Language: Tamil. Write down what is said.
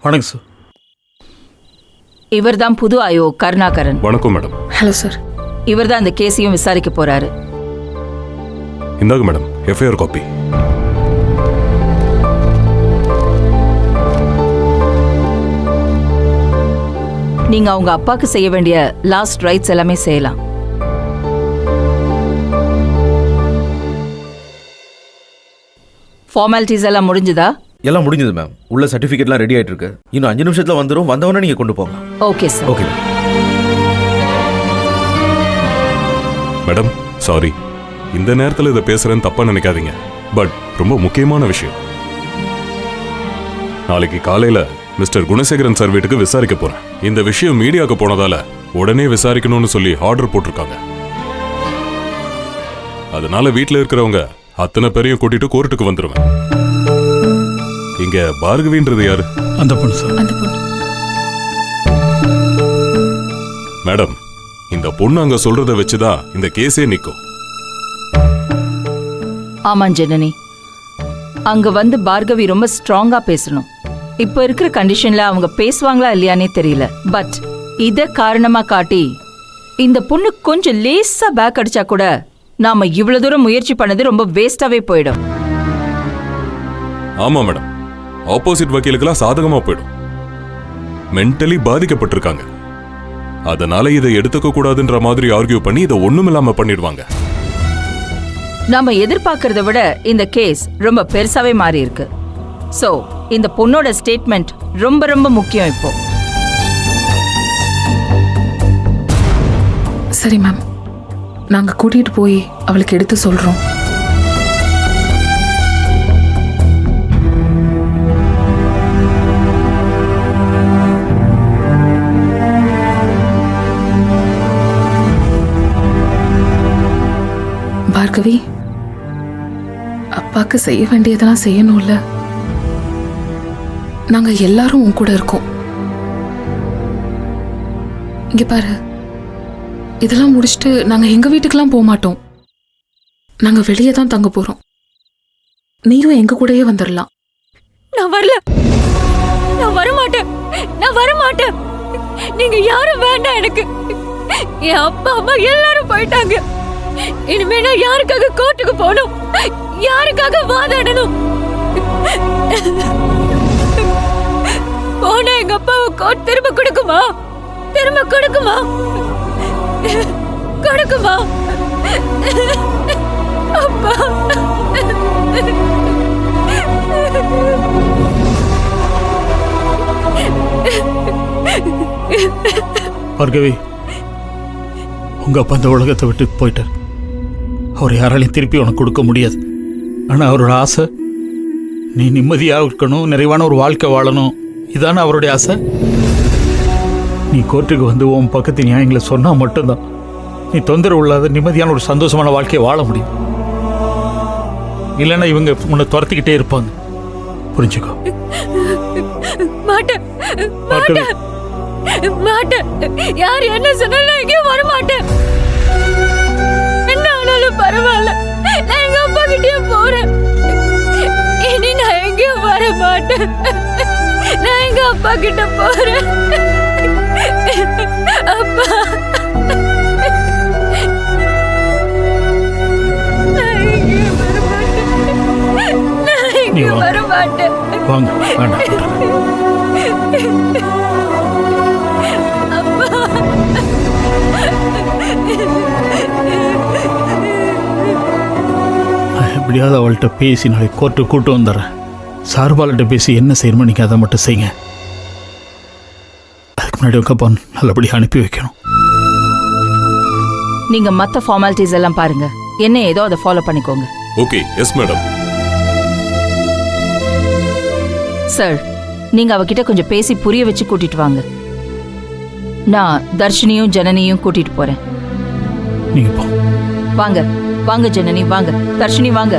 வணக்கம் சார். இவர்தான் புது ஆயோ கருணாகரன். வணக்கம் மேடம். Hello sir. இவர்தான் அந்த கேஸையும் விசாரிக்க போறாரு. இந்தாங்க மேடம், எஃப்ஐஆர் காப்பி. நீங்க அவங்க அப்பாக்கு செய்ய வேண்டிய லாஸ்ட் ரைட்ஸ் எல்லாமே செய்யலாம். ஃபார்மாலிட்டிஸ் எல்லாம் முடிஞ்சுதா? எல்லாம் முடிஞ்சது மேம். உள்ள சர்டிஃபிகேட்லாம் ரெடி ஆயிட்டு இருக்கு. இன்னும் 5 நிமிஷத்துல வந்துடும். வந்தவொடனே நீங்க கொண்டு போங்க. Okay sir. Okay madam, sorry, இந்த நேரத்தில் இதை பேசுறேன்னு தப்பா நினைக்காதீங்க. பட் ரொம்ப முக்கியமான விஷயம். நாளைக்கு காலையில மிஸ்டர் குணசேகரன் சார் வீட்டுக்கு விசாரிக்க போறேன். இந்த விஷயம் மீடியாவுக்கு போனதால உடனே விசாரிக்கணும்னு சொல்லி ஆர்டர் போட்டிருக்காங்க. அதனால வீட்டில் இருக்கிறவங்க அத்தனை பேரையும் கூட்டிட்டு கோர்ட்டுக்கு வந்துருவேன். இங்க பார்கவின்றது யாரு? அந்த பொண்ணு சார். அந்த பொண்ணு. மேடம், இந்த பொண்ணு அங்க சொல்றத வச்சுதான் இந்த கேஸே நிக்கும். ஆமா ஜனனி, அங்க வந்து பார்கவி ரொம்ப ஸ்ட்ராங்கா பேசணும். இப்ப இருக்கிற கண்டிஷன்ல அவங்க பேசுவாங்களா இல்லையானே தெரியல. பட் இத காரணமா காட்டி இந்த பொண்ணு கொஞ்சம் லேசா பேக் அடிச்சா கூட நாம இவ்வளவு தூரம் முயற்சி பண்ணது ரொம்ப வேஸ்டாவே போயிடும். ஆமா மேடம், ஆப்போசிட் வக்கீலுக்கெல்லாம் சாதகமா போயிடும். மென்டலி பாதிக்கப்பட்டிருக்காங்க. அதனால இதை எடுத்துக்க கூடாதுன்ற மாதிரி ஆர்கியூ பண்ணி இதை ஒண்ணுமில்லாம பண்ணிடுவாங்க. நாம எதிர்பார்க்கறத விட இந்த கேஸ் ரொம்ப பெருசாவே மாறி இருக்கு. சோ இந்த பொண்ணோட ஸ்டேட்மெண்ட் ரொம்ப ரொம்ப முக்கியம் இப்போ. சரி மேம், நாங்க கூட்டிட்டு போய் அவளுக்கு எடுத்து சொல்றோம். பார்கவி, அப்பாக்கு செய்ய வேண்டியதெல்லாம் செய்யணும்ல. நாங்க எல்லாரும் உன் கூட இருக்கோம். இங்க பாரு, இதெல்லாம் முடிச்சுட்டு நாங்க எங்க வீட்டுக்கெல்லாம் போக மாட்டோம். நாங்க வெளியே தான் தங்க போறோம். நீயும் எங்க கூடயே வந்துடலாம். நான் வரல, நான் வரமாட்டேன், நான் வரமாட்டேன். நீங்க யாரும் வேண்டாம் எனக்கு. என் அப்பா அம்மா எல்லாரும் போயிட்டாங்க. இனிமே நான் யாருக்காக கோர்ட்டுக்கு போகணும், யாருக்காக வாதாடணும்? போனா எங்க அப்பாவை கோர்ட் திரும்ப கொடுக்குமா? திரும்ப கொடுக்குமா? கொடுக்குமா? அப்பா, பார்கவி, உங்க அப்பா அந்த உலகத்தை விட்டு போயிட்டார். அவர் யாராலையும் திருப்பி உனக்கு கொடுக்க முடியாது. ஆனால் அவரோட ஆசை நீ நிம்மதியாக இருக்கணும், நிறைவான ஒரு வாழ்க்கை வாழணும். இதான அவருடைய ஆசை. நீ கோர்ட்டுக்கு வந்து உன் பக்கத்து நியாயங்களை சொன்னால் மட்டும்தான் நீ தொந்தரவு இல்லாத நிம்மதியான ஒரு சந்தோஷமான வாழ்க்கையை வாழ முடியும். இல்லைன்னா இவங்க உன்னை துரத்திக்கிட்டே இருப்பாங்க. புரிஞ்சுக்கோ. மாட்டேன், மாட்டேன், மாட்டேன். யார் என்ன சொன்னாலும் எங்கேயும் வர மாட்டேன். என்ன ஆனாலும் பரவாயில்ல, நான் எங்க அப்பா கிட்டே போறேன். இனி நான் எங்கேயும் வர மாட்டேன். நான் எங்க அப்பா கிட்ட போறேன். அப்பா, நான் எங்கேயும் வர மாட்டேன். நான் எங்கேயும் வர மாட்டேன். வாங்க, வேண்டாம். எப்படியாவது அவள்கிட்ட பேசி நாளைக்கு கோர்ட்டுக்கு கூட்டு வந்துடுறேன். சார்பால்கிட்ட பேசி என்ன செய்யணுமோ நீங்கள் அதை மட்டும் செய்யுங்க. அதுக்கு முன்னாடி உங்கப்பா நல்லபடியாக அனுப்பி வைக்கணும். நீங்க மத்த ஃபார்மாலிட்டிஸ் எல்லாம் பாருங்க. என்ன ஏதோ அதை ஃபாலோ பண்ணிக்கோங்க. ஓகே. Yes madam. சார், நீங்க அவகிட்ட கொஞ்சம் பேசி புரிய வச்சு கூட்டிட்டு வாங்க. நான் தர்ஷினியும் ஜனனியும் கூட்டிட்டு போறேன். நீங்க போ. வாங்க வாங்க ஜனனி, வாங்க தர்ஷினி, வாங்க.